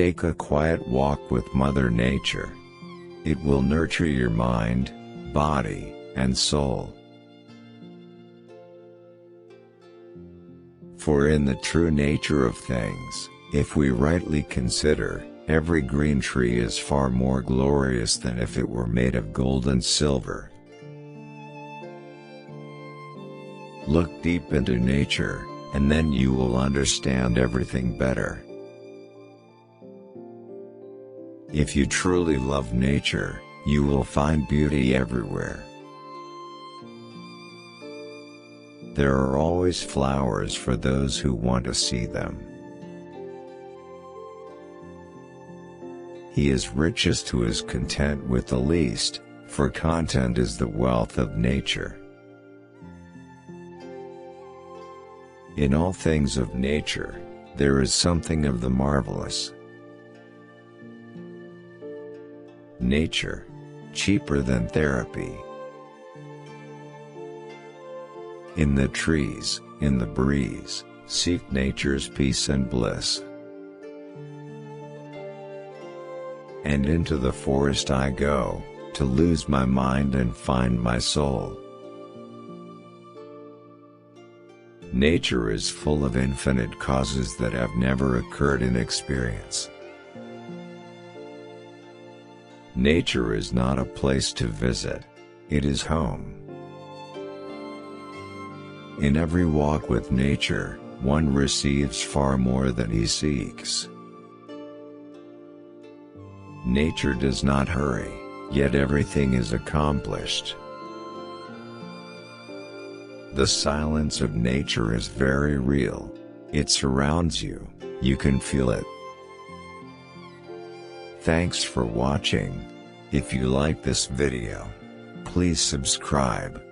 Take a quiet walk with Mother Nature. It will nurture your mind, body, and soul. For in the true nature of things, if we rightly consider, every green tree is far more glorious than if it were made of gold and silver. Look deep into nature, and then you will understand everything better. If you truly love nature, you will find beauty everywhere. There are always flowers for those who want to see them. He is richest who is content with the least, for content is the wealth of nature. In all things of nature, there is something of the marvelous. Nature, cheaper than therapy. In the trees, in the breeze, seek nature's peace and bliss. And into the forest I go, to lose my mind and find my soul. Nature is full of infinite causes that have never occurred in experience. Nature is not a place to visit, it is home. In every walk with nature, one receives far more than he seeks. Nature does not hurry, yet everything is accomplished. The silence of nature is very real. It surrounds you, you can feel it. Thanks for watching. If you like this video, please subscribe.